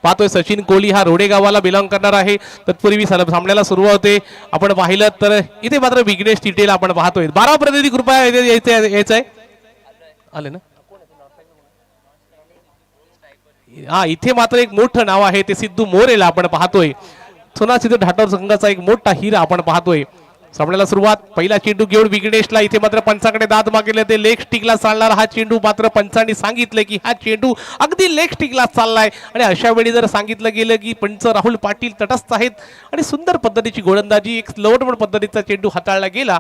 पाहतोय सचिन कोहली हा रोडे गावाला बिलॉंग करणार आहे. तत्पूर्वी सामन्याला सुरुवात होते. आपण पाहिलं तर इथे मात्र विघ्नेश तिटेला आपण पाहतोय. 12 प्रतिनिधी कृपया यायचंय आले ना. हा इथे मात्र एक मोठं नाव आहे ते सिद्धू मोरेला आपण पाहतोय. सोना सिद्धू ढाटोर संघाचा एक मोठा हिरा आपण पाहतोय. सामन्याला सुरुवात पहिला चेंडू घेऊन विघ्नेशला इथे मात्र पंचाकडे दाद मागितले ते लेग स्टिकला चालणार हा चेंडू मात्र पंचांनी सांगितलं की हा चेंडू अगदी लेग स्टिकला चाललाय आणि अशा वेळी जर सांगितलं गेलं की पंच राहुल पाटील तटस्थ आहेत आणि सुंदर पद्धतीची गोलंदाजी एक स्लोअर पद्धतीचा चेंडू हाताळला गेला.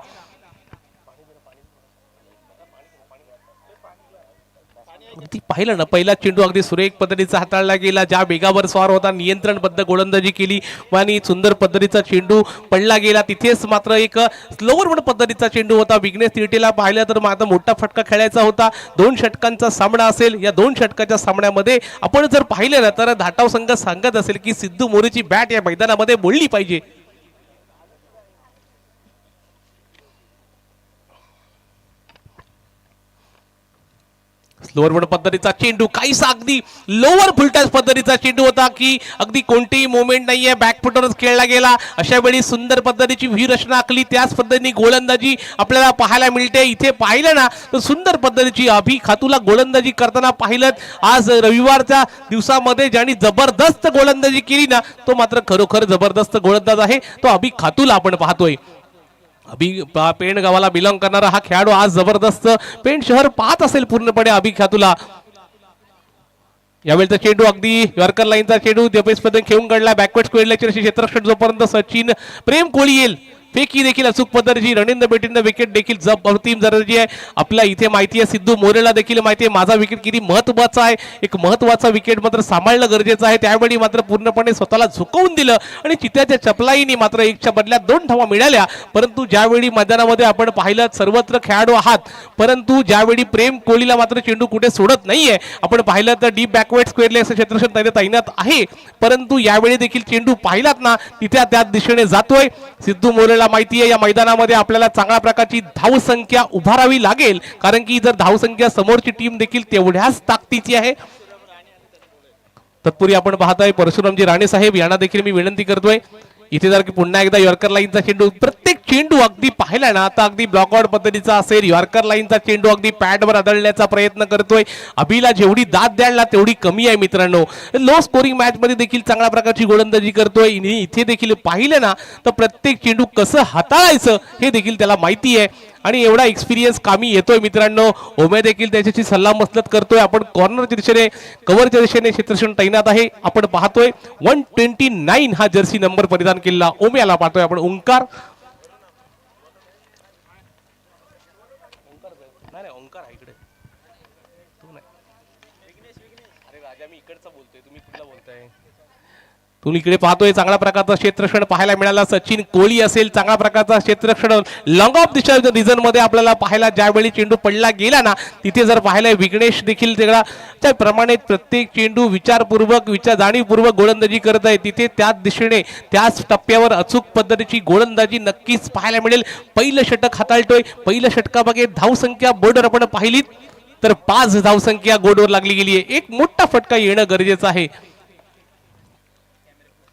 अगदी पाहिलं ना पहिला चेंडू अगदी सुरेख पद्धतीचा हाताळला गेला. ज्या वेगावर स्वार होता नियंत्रणबद्ध गोलंदाजी केली आणि सुंदर पद्धतीचा चेंडू पडला गेला. तिथेच मात्र एक स्लोअर पद्धतीचा चेंडू होता. विघ्नेश तिटेला पाहिलं तर माझा मोठा फटका खेळायचा होता. 2 षटकांचा सामना असेल. या 2 षटकाच्या सामन्यामध्ये आपण जर पाहिलं ना तर धाटाव संघ सांगत असेल की सिद्धू मोरेची बॅट या मैदानामध्ये बोलली पाहिजे. स्लोअर पद्धतीचा चेंडू काहीसा अगदी लोअर फुलटच पद्धतीचा चेंडू होता की अगदी कोणतीही मोमेंट नाहीये. बॅकफुटवरच खेळला गेला. अशा वेळी सुंदर पद्धतीची व्यूहरचना आखली. त्याच पद्धतीने गोलंदाजी आपल्याला पाहायला मिळते. इथे पाहिलं ना तर सुंदर पद्धतीची अभि खातूला गोलंदाजी करताना पाहिलं. आज रविवारच्या दिवसामध्ये ज्यांनी जबरदस्त गोलंदाजी केली ना तो मात्र खरोखर जबरदस्त गोलंदाज आहे. तो अभि खातूला आपण पाहतोय. पेण गावाला बिलॉंग करणारा हा खेळाडू आज जबरदस्त पेण शहर पाहत असेल पूर्णपणे अभि खातूला. यावेळेचा चेंडू अगदी यॉर्कर लाईनचा चेंडू देपेस पद्धतीने खेळून काढला. बॅकवर्ड स्क्वेअर क्षेत्ररक्षण जोपर्यंत सचिन प्रेम कोहली येईल फेकी देखील अचूक पद्धतीची रनिंग द बेटिंग विकेट देखील जबरदस्त गरजेची आहे. आपल्या इथे माहिती आहे सिद्धू मोरेला देखील माहिती आहे माझा विकेट किती महत्वाचा आहे. एक महत्वाचा विकेट मात्र सांभाळणं गरजेचं आहे. त्यावेळी मात्र पूर्णपणे स्वतःला झुकवून दिलं आणि चित्याच्या चपलाईने मात्र 1च्या बदल्यात 2 धावा मिळाल्या. परंतु ज्यावेळी मैदानामध्ये आपण पाहिलं सर्वत्र खेळाडू आहात परंतु ज्यावेळी प्रेम कोहलीला मात्र चेंडू कुठे सोडत नाहीये. आपण पाहिलं तर डीप बॅकवर्ड स्क्वेअरले असं क्षेत्ररक्षण तैनात आहे. परंतु यावेळी देखील चेंडू पाहिलात ना तिथे त्याच दिशेने जातोय. सिद्धू मोरेला माहिती आहे या मैदानामध्ये आपल्याला चांगल्या प्रकारची धावसंख्या उभारावी लागेल कारण की जर धावसंख्या समोरची टीम देखील तेवढ्याच ताकदीची आहे. तत्पूर्वी आपण पाहताय परशुरामजी राणे साहेब यांना देखील मी विनंती करतोय इथे जर की पुन्हा एकदा यॉर्कर लाईनचा चेंडू प्रत्येक चेंडू अगदी पाहिला ना आता अगदी ब्लॉकआउट पद्धतीचा असेल. यॉर्कर लाईनचा चेंडू अगदी पॅडवर आदळण्याचा प्रयत्न करतोय. अभिला जेवढी दाद द्यायला तेवढी कमी आहे मित्रांनो. लो स्कोरिंग मॅच मध्ये देखील चांगल्या प्रकारची गोलंदाजी करतोय. इथे देखील पाहिलं ना तर प्रत्येक चेंडू कसं हाताळायचं हे देखील त्याला माहिती आहे आणि एवढा एक्सपिरियन्स कामी येतोय मित्रांनो. ओमे देखील त्याच्याशी सल्ला मसलत करतोय. आपण कॉर्नरच्या दिशेने कव्हरच्या दिशेने क्षेत्ररक्षण तैनात आहे. आपण पाहतोय 129 हा जर्सी नंबर परिधान केलेला ओम्याला पाहतोय आपण. ओंकार ओंकार आहे इकडे तू नाही. अरे राजा मी इकडचा बोलतोय तुम्ही कुठला बोलताय. तुम्ही इकडे पाहतोय चांगल्या प्रकारचा क्षेत्ररक्षण पाहायला मिळाला. सचिन कोहली असेल चांगल्या प्रकारचा क्षेत्ररक्षण लॉंग ऑफ दिशा रिझन मध्ये आपल्याला पाहायला ज्यावेळी चेंडू पडला गेला ना तिथे जर पाहायला विघ्नेश देखील त्याप्रमाणे प्रत्येक चेंडू विचारपूर्वक जाणीवपूर्वक गोलंदाजी करत आहे. तिथे त्याच दिशेने त्याच टप्प्यावर अचूक पद्धतीची गोलंदाजी नक्कीच पाहायला मिळेल. पहिलं षटक हाताळतोय. पहिल्या षटकामागे धावसंख्या बोर्डवर आपण पाहिलीत तर 5 धावसंख्या बोर्डवर लागली गेली आहे. एक मोठा फटका येणं गरजेचं आहे.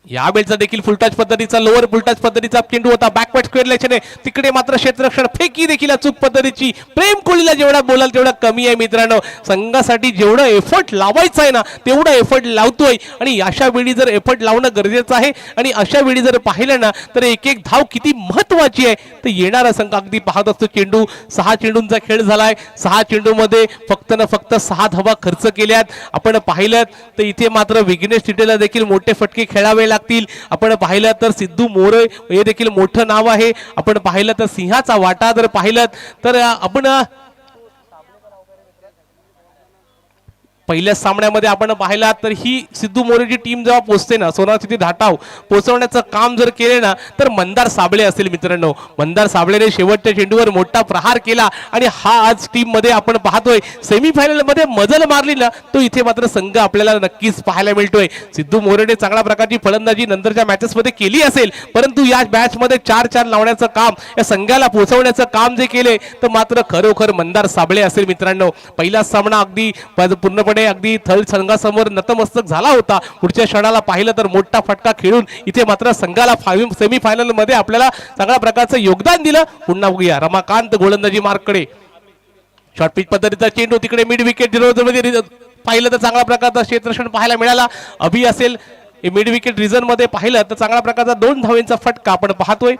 यावेळेचा देखील फुलटच पद्धतीचा लोअर फुलटच पद्धतीचा चेंडू होता. बॅकवर्ड स्क्वेअर लेशने तिकडे मात्र क्षेत्ररक्षण फेकी देखील अचूक पद्धतीची. प्रेम कोहलीला जेवढा बोलाल तेवढा कमी आहे मित्रांनो. संघासाठी जेवढं एफर्ट लावायचं आहे ना तेवढा एफर्ट लावतोय आणि अशा वेळी जर एफर्ट लावणं गरजेचं आहे आणि अशा वेळी जर पाहिलं ना तर एक एक धाव किती महत्वाची आहे. तर येणारा संघ अगदी पाहत असतो. चेंडू 6 चेंडूंचा खेळ झालाय. 6 चेंडूमध्ये फक्त 6 धावा खर्च केल्यात. आपण पाहिलं तर इथे मात्र विघ्नेश तिटेला देखील मोठे फटके खेळावे लागतील. आपण पाहिलं तर सिद्धू मोरे हे देखील मोठं नाव आहे. आपण पाहिलं तर सिंहाचा वाटा जर पाहिलं तर आपण पहिल्या सामन्यामध्ये आपण पाहिला तर ही सिद्धू मोरेची टीम जेव्हा पोहोचते ना सोना सिटी धाटाव पोहोचवण्याचं काम जर केले ना तर मंदार साबळे असेल मित्रांनो. मंदार साबळेने शेवटच्या चेंडूवर मोठा प्रहार केला आणि हा आज टीम मध्ये आपण पाहतोय सेमीफायनल मध्ये मजल मारली ना तो इथे मात्र संघ आपल्याला नक्कीच पाहायला मिळतोय. सिद्धू मोरेने चांगल्या प्रकारची फलंदाजी नंतरच्या मॅचेस मध्ये केली असेल परंतु या मॅच मध्ये 4-4 लावण्याचं काम या संघाला पोहोचवण्याचं काम जे केले तर मात्र खरोखर मंदार साबळे असेल मित्रांनो. पहिला सामना अगदी पूर्णपणे पूर्णपणे अगदी थल संघासमोर नतमस्तक झाला होता. पुढच्या क्षणाला पाहिलं तर मोठा फटका खेळून इथे मात्र संघाला सेमीफायनल मध्ये आपल्याला चांगल्या प्रकारचं योगदान दिलं. पुन्हा बघूया रमाकांत गोलंदाजी मार्ककडे. शॉर्ट पिच पद्धतीचा चेंडू तिकडे मिड विकेट मध्ये पाहिलं तर चांगल्या प्रकारचा क्षेत्ररक्षण पाहायला मिळाला. अभि असेल मिड विकेट रिझन मध्ये पाहिलं तर चांगल्या प्रकारचा 2 धावेंचा फटका आपण पाहतोय.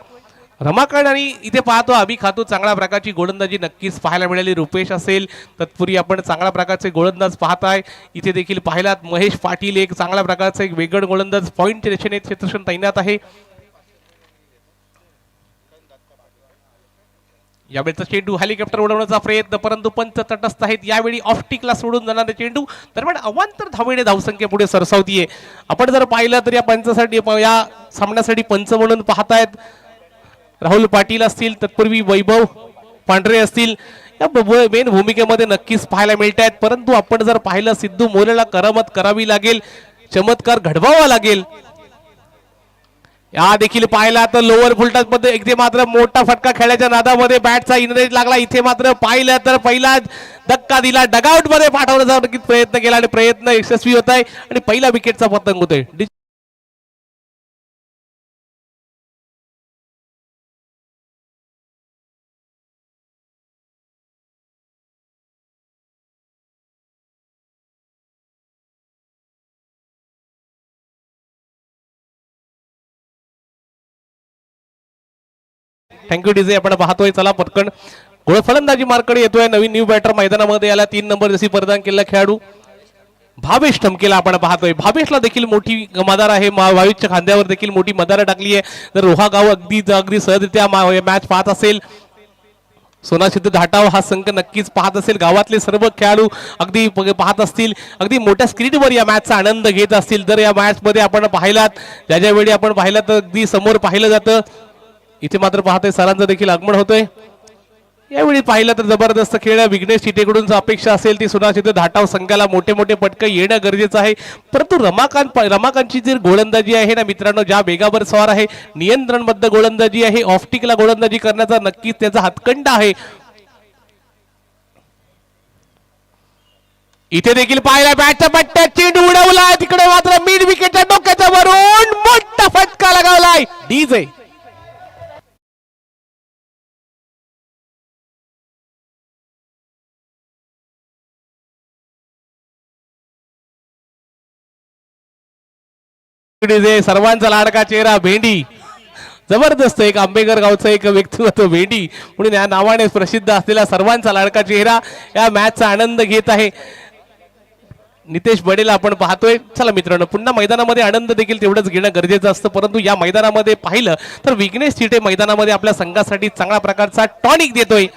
रमाकांत आणि इथे पाहतो अभि खातू चांगल्या प्रकारची गोलंदाजी नक्कीच पाहायला मिळाली. रुपेश असेल तत्पूर्वी आपण चांगल्या प्रकारचे गोलंदाज पाहताय. इथे देखील पाहिलात महेश पाटील एक चांगल्या प्रकारचा एक वेगळ गोलंदाज पॉइंट रेषेने क्षेत्ररक्षण तैनात आहे. यावेळेचा चेंडू हेलिकॉप्टर उडवण्याचा प्रयत्न परंतु पंच तटस्थ आहेत. यावेळी ऑफटिकला सोडून जाणारे चेंडू दरम्यान अवांतर धावेने धावसंख्या पुढे सरसावतीये. आपण जर पाहिलं तर या पंचासाठी या सामन्यासाठी पंच म्हणून पाहतायत राहुल पाटील असतील तत्पूर्वी वैभव पांढरे असतील. या मेन भूमिकेमध्ये नक्कीच पाहायला मिळत आहेत. परंतु आपण जर पाहिलं सिद्धू मोरेला करामत करावी लागेल, चमत्कार घडवावा लागेल. या देखील पाहिला तर लोअर फुलटच मध्ये इथे मात्र मोठा फटका खेळण्याच्या नादामध्ये बॅटचा इनरेज लागला. इथे मात्र पाहिलं तर पहिला धक्का दिला, डगआउट मध्ये पाठवण्याचा नक्कीच प्रयत्न केला आणि प्रयत्न यशस्वी होत आहे आणि पहिला विकेटचा पतंग होतोय. Thank you DJ. आपण पाहतोय चला पटकन फलंदाजी मार्कडे येतोय. नवीन न्यू बॅटर मैदानामध्ये आला. 3 नंबर जशी परिधान केलेला खेळाडू भावेश टमकेला आपण पाहतोय. भावेशला देखील मोठी मदार आहे. वायूच्या खांद्यावर देखील मोठी मदार टाकली आहे. तर रोहा गाव अगदी सहजरित्या मॅच पाहत असेल. सोनासिद्ध धाटाव हा संघ नक्कीच पाहत असेल. गावातले सर्व खेळाडू अगदी पाहत असतील. अगदी मोठ्या स्क्रीनवर या मॅचचा आनंद घेत असतील. तर या मॅच मध्ये आपण पाहिलात ज्या वेळी आपण पाहिलं तर अगदी समोर पाहिलं जातं. इथे मात्र पाहतोय सरांचं देखील आगमन होतोय. यावेळी पाहिलं तर जबरदस्त खेळ. विघ्नेश चिटेकडून अपेक्षा असेल ती सुनासिद्ध धाटाव संघाला मोठे मोठे पटकं येणं गरजेचं आहे. परंतु रमाकांतची जी गोलंदाजी आहे ना मित्रांनो, ज्या वेगावर सवार आहे, नियंत्रणबद्ध गोलंदाजी आहे, ऑफटिकला गोलंदाजी करण्याचा नक्कीच त्याचा हातखंडा आहे. इथे देखील पाहिला बॅटच्या पट्ट्यात चेंडू उडवला. तिकडे मात्र मिड विकेटच्या डोक्याच्या वरून मोठा फटका लगावलाय. डीजे सर्वांचा लाडका चेहरा भेंडी. जबरदस्त एक आंबेकर गावचं एक व्यक्तिमत्व भेंडी म्हणून या नावाने प्रसिद्ध असलेला सर्वांचा लाडका चेहरा या मॅचचा आनंद घेत आहे. नितेश बडेला आपण पाहतोय. चला मित्रांनो, पुन्हा मैदानामध्ये आनंद देखील तेवढंच घेणं गरजेचं असतं. परंतु या मैदानामध्ये पाहिलं तर विघ्नेश चिटे मैदानामध्ये आपल्या संघासाठी चांगल्या प्रकारचा टॉनिक देतोय.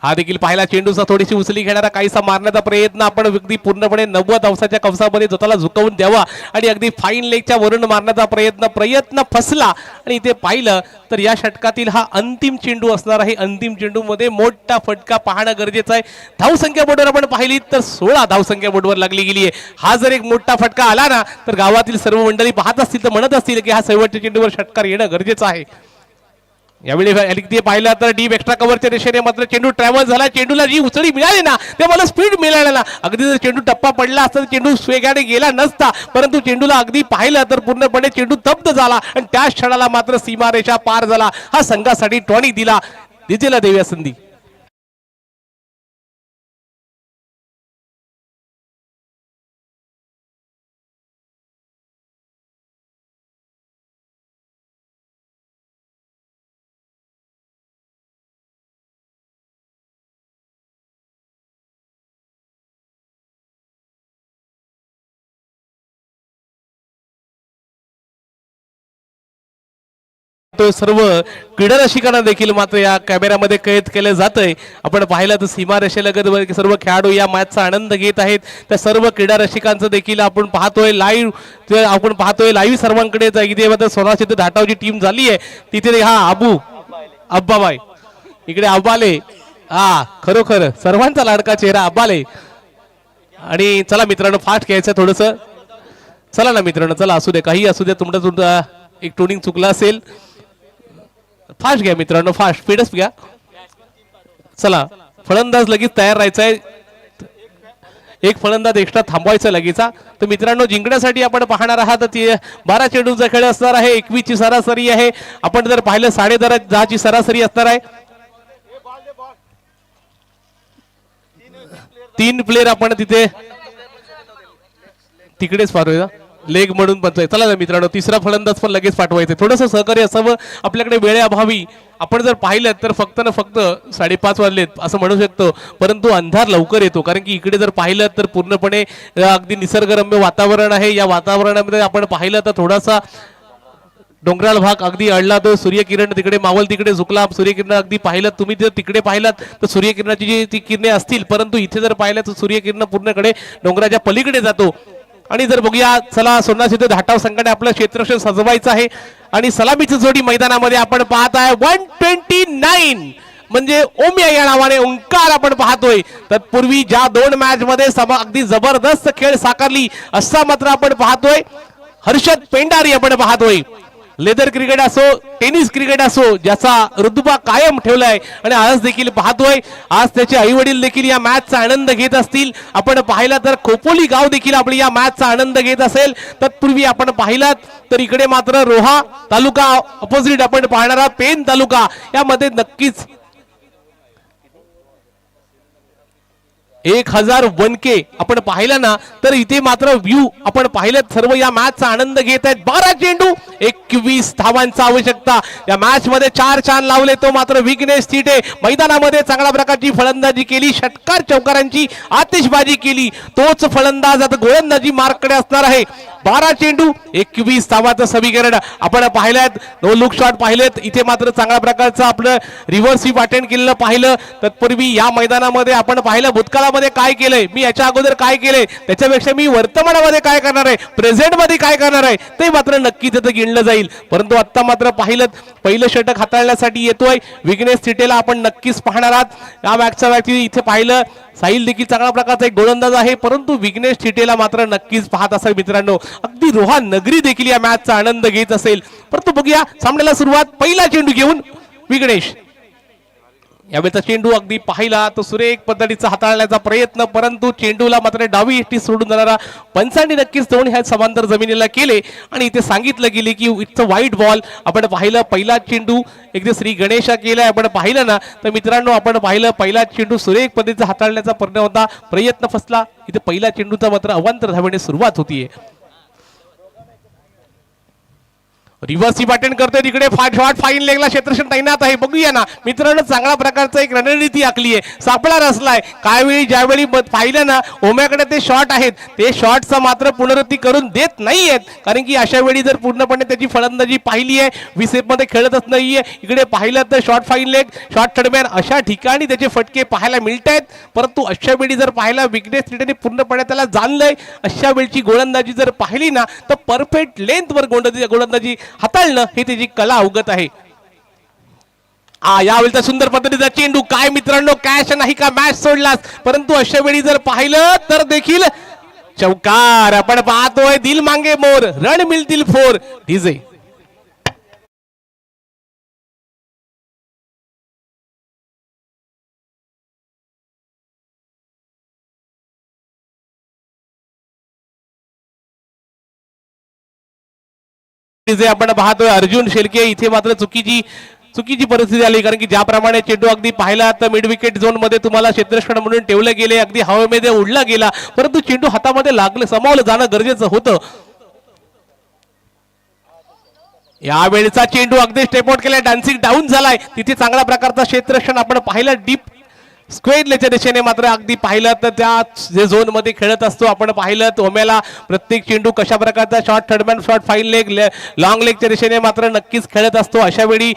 हा देखील पाहिला चेंडूचा थोडीशी उचली घेणारा काहीसा मारण्याचा प्रयत्न आपण अगदी पूर्णपणे 90 अंशाच्या कवसामध्ये स्वतःला झुकवून द्यावा आणि अगदी फाईन लेगच्या वरून मारण्याचा प्रयत्न फसला. आणि इथे पाहिलं तर या षटकातील हा अंतिम चेंडू असणार आहे. अंतिम चेंडू मध्ये मोठा फटका पाहणं गरजेचं आहे. धावसंख्या बोर्डवर आपण पाहिली तर 16 धावसंख्या बोर्डवर लागली गेली आहे. हा जर एक मोठा फटका आला ना तर गावातील सर्व मंडळी पाहत असतील तर म्हणत असतील की हा शेवटच्या चेंडूवर षटकार येणं गरजेचं आहे. यावेळी पाहिलं तर डीप एक्स्ट्रा कव्हरच्या रेषेने मात्र चेंडू ट्रॅव्हल झाला. चेंडूला जी उचली मिळाली ना ते मला स्पीड मिळाला. अगदी जर चेंडू टप्पा पडला असता चेंडू वेगाने गेला नसता. परंतु चेंडूला अगदी पाहिलं तर पूर्णपणे चेंडू तब्द झाला आणि त्याच क्षणाला मात्र सीमारेषा पार झाला. हा संघासाठी टॉनिक दिला. दिजेला देऊया संधी. तो सर्व क्रीडा रसिकांना देखील मात्र या कॅमेऱ्यामध्ये कैद केलं जातंय. आपण पाहिलं तर सीमारेषेलगत सर्व खेळाडू या मॅचचा आनंद घेत आहेत. त्या सर्व क्रीडा रसिकांचं देखील आपण पाहतोय लाईव्ह सर्वांकडे. इथे सोनासिद्ध धाटावची टीम झाली आहे. तिथे हा अब्बाबाई इकडे अब्बाले. हा खरोखर सर्वांचा लाडका चेहरा अब्बाले. आणि चला मित्रांनो, फास्ट घ्यायचं थोडस. चला ना मित्रांनो, चला असू दे काही असू दे. तुमचं एक टोनिंग चुकलं असेल. फास्ट घ्या मित्रांनो, फास्ट स्पीडच घ्या. चला फलंदाज लगेच तयार राहायचा आहे, एक फलंदाज एक्स्ट्रा थांबवायचा लगेचा. तर मित्रांनो जिंकण्यासाठी आपण पाहणार आहात 12 चेंडूचा खेळ असणार आहे. 21 ची सरासरी आहे. आपण जर पाहिलं 10:30 ची सरासरी असणार आहे. 3 प्लेयर आपण तिकडेच पाहूया लेग म्हणून बनतोय. चला मित्रांनो तिसरा फलंदाज पण लगेच पाठवायचं. थोडंसं सहकार्य असावं आपल्याकडे वेळेअभावी. आपण जर पाहिलं तर फक्त 5:30 वाजलेत असं म्हणू शकतो, परंतु अंधार लवकर येतो. कारण की इकडे जर पाहिलं तर पूर्णपणे अगदी निसर्गरम्य वातावरण आहे. या वातावरणामध्ये आपण पाहिलं तर थोडासा डोंगराळ भाग अगदी अडला, तो सूर्यकिरण तिकडे मावल तिकडे झुकला. सूर्यकिरण अगदी पाहिलं तुम्ही जर तिकडे पाहिलात तर सूर्यकिरणाची जी ती किरणे असतील, परंतु इथे जर पाहिलं तर सूर्यकिरण पूर्णकडे डोंगराच्या पलीकडे जातो. आणि जर बघूया चला सोन्नासिद्ध धाटाव संघाने आपलं क्षेत्ररक्षण सजवायचं आहे. आणि सलामीची जोडी मैदानामध्ये आपण पाहत आहे 129 म्हणजे ओमिया या नावाने ओंकार आपण पाहतोय. तत्पूर्वी ज्या 2 मॅच मध्ये अगदी जबरदस्त खेळ साकारली असा मात्र आपण पाहतोय हर्षद पेंडारी आपण पाहतोय. लेदर क्रिकेट असो टेनिस क्रिकेट असो ज्याचा रुतबा कायम ठेवलाय. आणि आज देखील पाहतोय आज त्याचे आई वडील देखील या मॅचचा आनंद घेत असतील. आपण पाहिला तर खोपोली गाव देखील आपली या मॅचचा आनंद घेत असेल. तत्पूर्वी आपण पाहिलात तर इकडे मात्र रोहा तालुका अपोजिट आपण पाहणारा पेन तालुका यामध्ये नक्कीच 1001K आपण पाहिलं ना तर इथे मात्र व्ह्यू आपण पाहिलं सर्व या मॅचचा आनंद घेत आहेत. 12 चेंडू 21 धावांचा आवश्यकता. या मॅच मध्ये 4 चान लावले तो मात्र विघ्नेश थिटे. मैदानामध्ये चांगल्या प्रकारची फलंदाजी केली, षटकार चौकारांची आतिषबाजी केली. तोच फलंदाज आता गोलंदाजी मार्ककडे असणार आहे. 12 चेंडू 21 धावांचं समीकरण आपण पाहिलेत. नो लुक शॉट पाहिलेत. इथे मात्र चांगल्या प्रकारचं आपलं रिव्हर्स स्वीप अटेंड केलेलं पाहिलं. तत्पूर्वी या मैदानामध्ये आपण पाहिलं भूतकाळामध्ये काय केलंय, मी याच्या अगोदर काय केलंय, त्याच्यापेक्षा मी वर्तमानामध्ये काय करणार आहे, प्रेझेंट मध्ये काय करणार आहे ते मात्र नक्कीच इथं गिणलं जाईल. परंतु आता मात्र पाहिलं पहिलं षटक हाताळण्यासाठी येतोय विघ्नेश थिटेला आपण नक्कीच पाहणार आहात. या मॅचच्या व्यक्ती इथे पाहिलं साहिल देखील चांगल्या प्रकारचा एक गोलंदाज आहे, परंतु विघ्नेश थिटेला मात्र नक्कीच पाहत असाल मित्रांनो. अगदी रोहा नगरी देखील या मॅचचा आनंद घेत असेल. परंतु बघूया सामन्याला सुरुवात पहिला चेंडू घेऊन विघ्नेश. यावेळेचा चेंडू अगदी पाहिला तो सुरेख पद्धतीचा हाताळण्याचा प्रयत्न, परंतु चेंडूला मात्र डावी एष्टी सोडून जाणारा पंचांनी नक्कीच दोन ह्या समांतर जमिनीला केले. आणि इथे सांगितलं गेले की इट्स अ वाईट बॉल. आपण पाहिलं पहिला चेंडू एकदा श्री गणेशा केलाय आपण पाहिलं ना तर मित्रांनो आपण पाहिलं पहिला चेंडू सुरेख पद्धतीचा हाताळण्याचा प्रयत्न होता, प्रयत्न फसला. इथे पहिला चेंडूचा मात्र अवांतर धावेने सुरुवात होतीये. रिव्हर्स अटेंड करतोय तिकडे शॉट फाईन लेगला क्षेत्ररक्षण तैनात आहे. बघूया ना मित्रांनो चांगल्या प्रकारचा एक रणनीती आखली आहे, सापळा रचलाय. काय वेळी ज्यावेळी पाहिलं ना ओम्याकडे ते शॉट आहेत ते शॉटचा मात्र पुनरावृत्ती करून देत नाहीयेत. कारण की अशा वेळी जर पूर्णपणे त्याची फलंदाजी पाहिली आहे विसेप मध्ये खेळतच नाहीये. इकडे पाहिलं तर shot fine leg shot third man अशा ठिकाणी त्याचे फटके पाहायला मिळत आहेत. परंतु अशा वेळी जर पाहिला विघ्नेश थिटेने पूर्णपणे त्याला जाणलंय. अशा वेळची गोलंदाजी जर पाहिली ना तर परफेक्ट लेंथ वर गोलंदाजी हाताळणं हे त्याची कला अवगत आहे. यावेळेचा सुंदर पद्धतीचा चेंडू काय मित्रांनो कॅच नाही का मॅच सोडलास. परंतु अशा वेळी जर पाहिलं तर देखील चौकार आपण पाहतोय. दिल मांगे मोर रण मिळतील 4 डीजे. आपण पाहतोय अर्जुन शेलके. इथे मात्र चुकीची परिस्थिती आली, कारण की ज्याप्रमाणे चेंडू अगदी पाहिला तर मिड विकेट झोन मध्ये तुम्हाला क्षेत्ररक्षण म्हणून ठेवले गेले, अगदी हवेमध्ये उडला गेला, परंतु चेंडू हातामध्ये लागले समावलं जाणं गरजेचं होतं. यावेळेचा चेंडू अगदी स्टेपआउट केलाय, डान्सिंग डाऊन झालाय. तिथे चांगल्या प्रकारचा क्षेत्ररक्षण आपण पाहिलं डीप स्क्वेअर लेच्या दिशेने. मात्र अगदी पाहिलं तर त्या जे झोन मध्ये खेळत असतो आपण पाहिलं ओम्याला प्रत्येक चेंडू कशा प्रकारचा short third man short fine leg long लेगच्या दिशेने मात्र नक्कीच खेळत असतो. अशा वेळी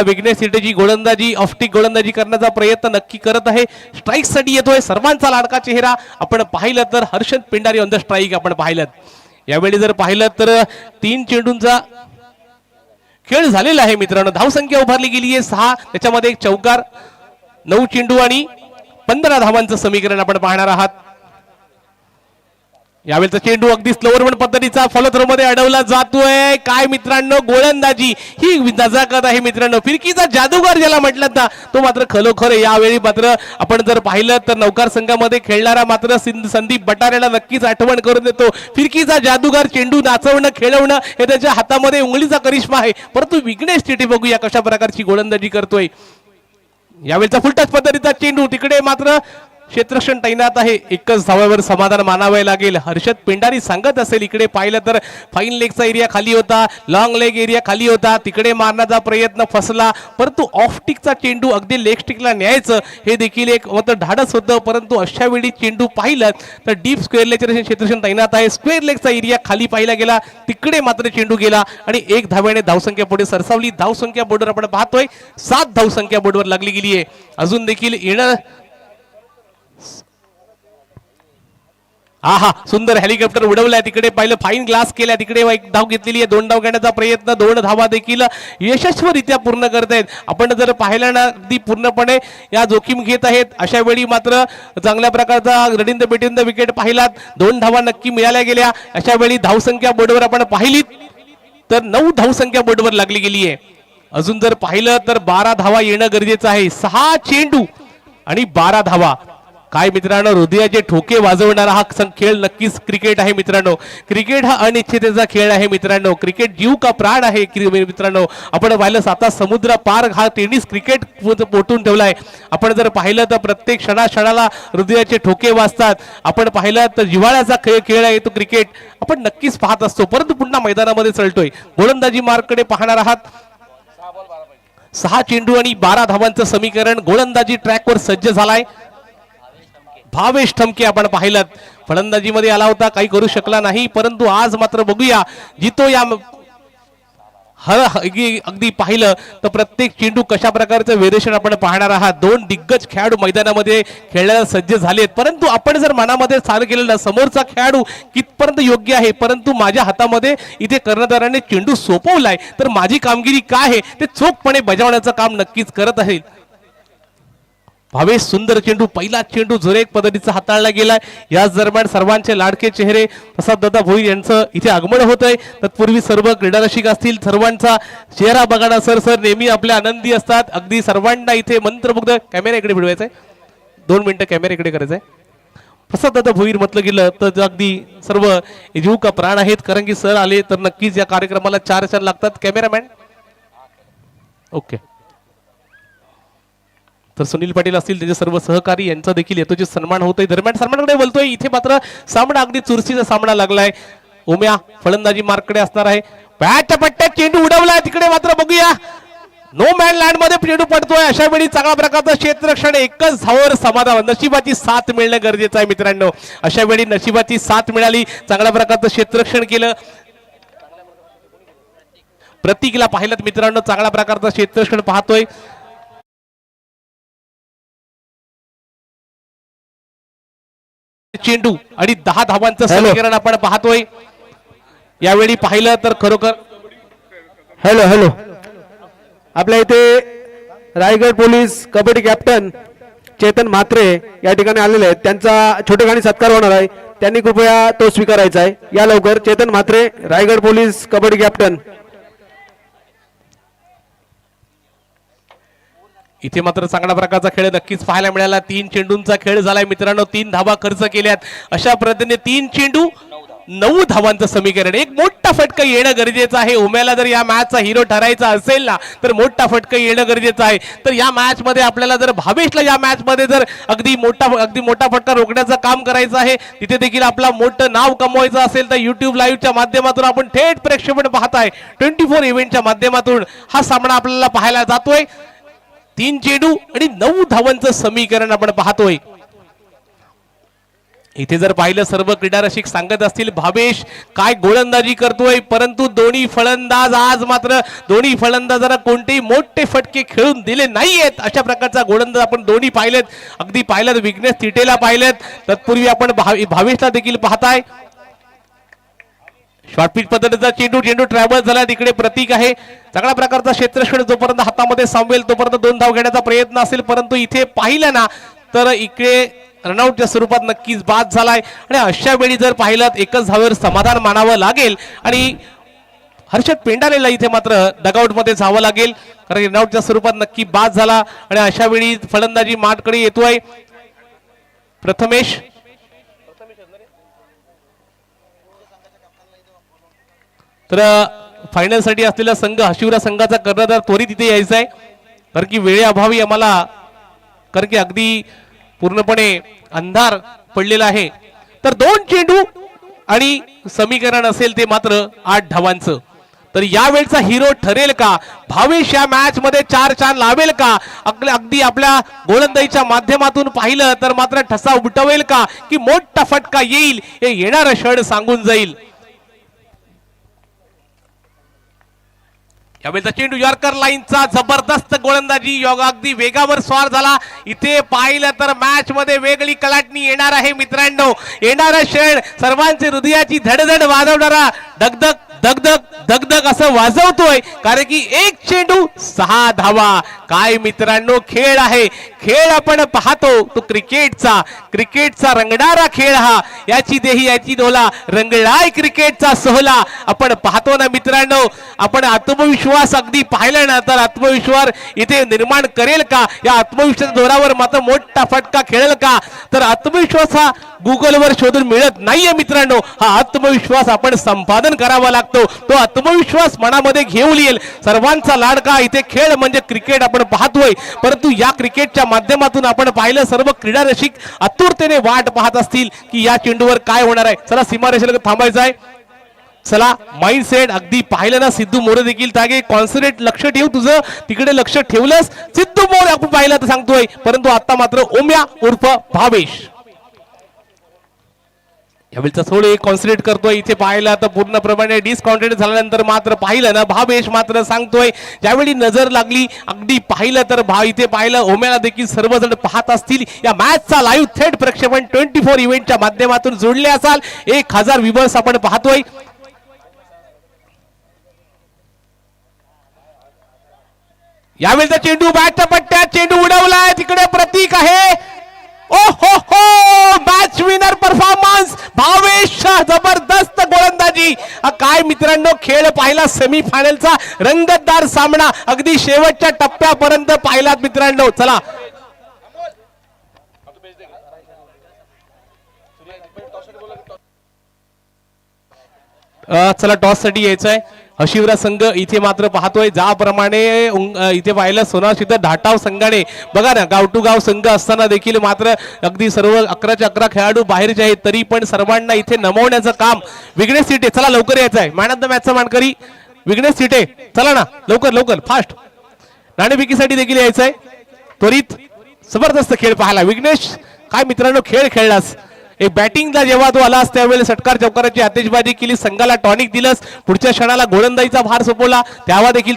विघ्नेश थिटेची गोलंदाजी ऑफस्टिक गोलंदाजी करण्याचा प्रयत्न नक्की करत आहे. स्ट्राईक साठी येतोय सर्वांचा लाडका चेहरा आपण पाहिलं तर Harshad Pendari on the strike आपण पाहिलं. यावेळी जर पाहिलं तर 3 चेंडूंचा खेळ झालेला आहे मित्रांनो. धावसंख्या उभारली गेली आहे 6, त्याच्यामध्ये एक चौकार, 9 चेंडू आणि 15 धावांचं समीकरण आपण पाहणार आहात. यावेळेचा चेंडू अगदी स्लोवर पण पद्धतीचा फॉलो थ्रो मध्ये अडवला जातोय. काय मित्रांनो, गोलंदाजी ही नजाकत आहे मित्रांनो. फिरकीचा जादूगार ज्याला म्हटलं ना, तो मात्र खरोखर यावेळी मात्र आपण जर पाहिलं तर नौकार संघामध्ये खेळणारा मात्र संदीप बटारेला नक्कीच आठवण करून देतो. फिरकीचा जादूगार, चेंडू नाचवणं खेळवणं हे त्याच्या हातामध्ये उंगलीचा करिश्मा आहे. परंतु विघ्नेश तिथे बघूया कशा प्रकारची गोलंदाजी करतोय. यावेळेचा फुलटच पद्धतीचा चेंडू, तिकडे मात्र क्षेत्ररक्षण तैनात आहे. एकच धावावर समाधान मानावे लागेल. हर्षद पेंडारी सांगत असेल, इकडे पाहिलं तर फाईन लेगचा एरिया खाली होता, लॉंग लेग एरिया खाली होता, तिकडे मारण्याचा प्रयत्न फसला. परंतु ऑफ टिकचा चेंडू अगदी लेग स्टिकला न्यायचं हे देखील एक मात्र धाडस होतं. परंतु अशा वेळी चेंडू पाहिलं तर डीप स्क्वेअर लेगच्या क्षेत्ररक्षण तैनात आहे. स्क्वेअर लेगचा एरिया खाली पाहिला गेला, तिकडे मात्र चेंडू गेला आणि एक धाव्याने धावसंख्या पुढे सरसावली. धावसंख्या बोर्डवर आपण पाहतोय 7 धावसंख्या बोर्डवर लागली गेली आहे. अजून देखील येणं आहा, सुंदर हेलिकॉप्टर उडवलाय. तिकडे पाहिलं फाईन ग्लास केल्या, तिकडे एक धाव घेतलेली आहे. 2 धाव घेण्याचा प्रयत्न, 2 धावा देखील यशस्वीरित्या पूर्ण करतायत. आपण जर पाहिलं ना, अगदी पूर्णपणे या जोखीम घेत आहेत. अशा वेळी मात्र चांगल्या प्रकारचा running the batting the wicket पाहिलात. 2 धावा नक्की मिळाल्या गेल्या. अशा वेळी धावसंख्या बोर्डवर आपण पाहिलीत तर 9 धावसंख्या बोर्डवर लागली गेली आहे. अजून जर पाहिलं तर 12 धावा येणं गरजेचं आहे. 6 चेंडू आणि 12 धावा. काय मित्रांनो, हृदयाचे ठोके वाजवणारा हा खेळ नक्कीच क्रिकेट आहे मित्रांनो. क्रिकेट हा अनिश्चिततेचा खेळ आहे मित्रांनो. क्रिकेट जीव का प्राण आहे मित्रांनो. आपण पाहिलं आता समुद्र पार हा टेनिस क्रिकेट पोटून ठेवलाय. आपण जर पाहिलं तर प्रत्येक क्षणाला हृदयाचे ठोके वाजतात. आपण पाहिलं तर जिव्हाळ्याचा खेळ आहे तो क्रिकेट. आपण नक्कीच पाहत असतो, परंतु पुन्हा मैदानामध्ये चलतोय. गोलंदाजी मार्ककडे पाहणार आहात. 6 चेंडू आणि 12 धावांचं समीकरण. गोलंदाजी ट्रॅकवर सज्ज झालाय. भावेश ठमके आपण पाहिलं फलंदाजीमध्ये आला होता, काही करू शकला नाही. परंतु आज मात्र बघूया जितो या अगदी पाहिलं तर प्रत्येक चेंडू कशा प्रकारचं व्हेरिएशन आपण पाहणार आहात. 2 दिग्गज खेळाडू मैदानामध्ये खेळायला सज्ज झालेत. परंतु आपण जर मनामध्ये स्थान केलेलं समोरचा खेळाडू कितपर्यंत योग्य आहे, परंतु माझ्या हातामध्ये इथे कर्णधाराने चेंडू सोपवलाय तर माझी कामगिरी काय आहे ते चोखपणे बजावण्याचं काम नक्कीच करत आहे. भावेश सुंदर चेंडू, पहिला चेंडू जोरेक पद्धतीचा हाताळला गेलाय. याच दरम्यान सर्वांचे लाडके चेहरे प्रसाद दादा भोईर यांचं इथे आगमन होत आहे. तत्पूर्वी सर्व क्रीडारसिक असतील, सर्वांचा चेहरा बघाना सर नेहमी आपल्या आनंदी असतात. अगदी सर्वांना इथे मंत्रमुग्ध. कॅमेरा इकडे भिडवायचा आहे, 2 मिनिटं कॅमेरा इकडे करायचा आहे. प्रसाद दादा भोईर म्हटलं गेलं तर अगदी सर्व जीव का प्राण आहेत. कारण की सर आले तर नक्कीच या कार्यक्रमाला 4 चार लागतात. Cameraman okay. तर सुनील पाटील असतील, त्याचे सर्व सहकारी यांचा देखील येतोचे सन्मान होतोय. दरम्यान सन्मानाकडे बोलतोय. इथे मात्र सामना अगदी चुरशीचा सामना लागलाय. उम्या फलंदाजी मार्ककडे असणार आहे. बॅटच्या पट्ट्यात चेंडू उडवलाय. तिकडे मात्र बघूया नो मॅन लँड मध्ये चेंडू पडतोय. अशा वेळी चांगल्या प्रकारचं क्षेत्ररक्षण, एकच धावावर समाधान. नशिबाची साथ मिळणं गरजेचं आहे मित्रांनो. अशा वेळी नशिबाची साथ मिळाली, चांगल्या प्रकारचं क्षेत्ररक्षण केलं. प्रतीकला पाहिलं मित्रांनो, चांगल्या प्रकारचं क्षेत्ररक्षण पाहतोय. चेंडू आणि 10 धावांचं समीकरण आपण पाहतोय. यावेळी पाहिलं तर खरोखर हॅलो आपल्या इथे रायगड पोलीस कबड्डी कॅप्टन चेतन म्हात्रे या ठिकाणी आलेले आहेत. त्यांचा छोटेखानी सत्कार होणार आहे, त्यांनी कृपया तो स्वीकारायचा आहे. या लवकर चेतन म्हात्रे, रायगड पोलीस कबड्डी कॅप्टन. इथे मात्र चांगल्या प्रकारचा खेळ नक्कीच पाहायला मिळाला. 3 चेंडूंचा खेळ झालाय मित्रांनो. 3 धावा खर्च केल्यात. अशा पद्धतीने 3 चेंडू 9 धावांचं समीकरण. एक मोठा फटका येणं गरजेचं आहे. उम्याला जर या मॅचचा हिरो ठरायचा असेल ना तर मोठा फटका येणं गरजेचं आहे. तर या मॅच मध्ये आपल्याला जर भावेशला या मॅच मध्ये जर अगदी मोठा फटका रोखण्याचं काम करायचं आहे, तिथे देखील आपला मोठं नाव कमवायचं असेल तर युट्यूब लाईव्हच्या माध्यमातून आपण थेट प्रेक्षेपण पाहताय. 24 इव्हेंटच्या माध्यमातून हा सामना आपल्याला पाहायला जातोय. 3 चेंडू आणि 9 धावांचं समीकरण आपण पाहतोय. इथे जर पाहिलं सर्व क्रीडारसिक सांगत असतील भावेश काय गोलंदाजी करतोय, परंतु दोन्ही फलंदाज आज मात्र दोन्ही फलंदाजांना कोणतेही मोठे फटके खेळून दिले नाहीयेत. अशा प्रकारचा गोलंदाज आपण दोन्ही पाहिलेत. अगदी पाहिलं विघ्नेश तिटेला पाहिलेत. तत्पूर्वी आपण भावेशला देखील पाहताय. शॉर्टपिच पद्धतीचा चेंडू ट्रॅव्हल झाला. तिकडे प्रतीक आहे. चांगल्या प्रकारचा क्षेत्ररक्षण जोपर्यंत हातामध्ये सांभेल तोपर्यंत 2 धाव घेण्याचा प्रयत्न असेल. परंतु इथे पाहिलं ना तर इकडे रनआउटच्या स्वरूपात नक्कीच बाद झालाय आणि अशा वेळी जर पाहिलं एकच धावेवर समाधान मानावं लागेल आणि हर्षद पेंडालेला इथे मात्र डगआउट मध्ये जावं लागेल कारण रनआउटच्या स्वरूपात नक्की बाद झाला आणि अशा वेळी फलंदाजी माठकडे येतोय प्रथमेश. तर फायनल साठी असलेला संघ हशिवरा संघाचा कर्णधार त्वरित इथे यायचा आहे कारण की वेळेअभावी आम्हाला कारण की अगदी पूर्णपणे अंधार पडलेला आहे. तर 2 चेंडू आणि समीकरण असेल ते मात्र 8 धावांचं. तर यावेळचा हिरो ठरेल का भावेश या मॅच मध्ये 4 चार लावेल का अगदी आपल्या गोलंदाजीच्या माध्यमातून पाहिलं तर मात्र ठसा उमटवेल का की मोठा फटका येईल हे येणारा क्षण सांगून जाईल. यावेळेचा चेंडू यॉर्कर लाईनचा जबरदस्त गोलंदाजी योगा अगदी वेगावर स्वार झाला. इथे पाहिलं तर मॅच मध्ये वेगळी कलाटणी येणार आहे मित्रांनो. येणारा क्षण सर्वांचे हृदयाची धडधड वाजवणारा दगदग दगदग दगदग असं वाजवतोय कारण की 1 चेंडू 6 धावा. काय मित्रांनो खेळ आहे खेळ आपण पाहतो तो क्रिकेटचा रंगणारा खेळ हा याची देही याची डोला रंगलाय क्रिकेटचा सोहळा आपण पाहतो ना मित्रांनो. आपण आत्मविश्वास अगदी पाहिला ना तर आत्मविश्वास इथे निर्माण करेल का या आत्मविश्वास जोरावर मात्र मोठा फटका खेळेल का तर आत्मविश्वास हा गुगलवर शोधून मिळत नाहीये मित्रांनो. हा आत्मविश्वास आपण संपादन करावा लागतो. तो आत्मविश्वास मनामध्ये घेऊन येईल. सर्वांचा लाडका इथे खेळ म्हणजे क्रिकेट आपण पाहतोय परंतु या क्रिकेटच्या माध्यमातून आपण पाहिलं सर्व क्रीडा रसिक आतुरतेने वाट पाहत असतील की या चेंडूवर काय होणार आहे. चला सीमारेषेला थांबायचं आहे. चला माइंडसेट अगदी पाहिलं ना सिद्धू मोरे देखील तागे कॉन्सन्ट्रेट लक्ष ठेव तुझं तिकडे लक्ष ठेवलंस सिद्धू मोरे आपण पाहिलं तर सांगतोय परंतु आता मात्र ओम्या उर्फ भावेश यावेळेचा थोडे कॉन्सन्ट्रेट करतोय. इथे पाहिलं तर पूर्णप्रमाणे डिस्कॉन्टेंट झाल्यानंतर मात्र पाहिलं ना भावेश मात्र सांगतोय ज्यावेळी नजर लागली अगदी पाहिलं तर इथे पाहिलं ओम्याला देखील सर्वजण पाहत असतील. या मॅचचा लाईव्ह थेट प्रक्षेपण 24 इव्हेंटच्या माध्यमातून जोडले असाल 1000 व्ह्यूअर्स आपण पाहतोय. यावेळेचा चेंडू बॅटच्या पट्ट्यात चेंडू उडवलाय तिकडे प्रतीक आहे. ओ हो हो मॅच विनर परफॉर्मन्स भावेश जबरदस्त गोलंदाजी. काय मित्रांनो खेळ पाहिला सेमीफायनलचा रंगतदार सामना अगदी शेवटच्या टप्प्यापर्यंत पाहिलात मित्रांनो. चला चला टॉस साठी यायचं आहे. हशिवरा संघ इथे मात्र पाहतोय ज्याप्रमाणे इथे पाहिलं सोना सिद्ध धाटाव संघाने बघा ना गाव टू गाव संघ असताना देखील मात्र अगदी सर्व 11च्या 11 खेळाडू बाहेरचे आहेत तरी पण सर्वांना इथे नमवण्याचं काम विघ्नेश सिटे. चला लवकर यायचं आहे. मॅन ऑफ द मॅचचा मानकरी विघ्नेश सिटे. चला ना लवकर लवकर फास्ट नाणेफेकीसाठी देखील यायचं आहे. त्वरित जबरदस्त खेळ पाहायला विघ्नेश काय मित्रांनो खेळ खेळलास. एक बॅटिंगला जेव्हा तो आलास त्यावेळेस षटकार चौकाराची आतिषबाजी केली संघाला टॉनिक दिलंस पुढच्या क्षणाला गोलंदाजीचा भार सोपवला तेव्हा देखील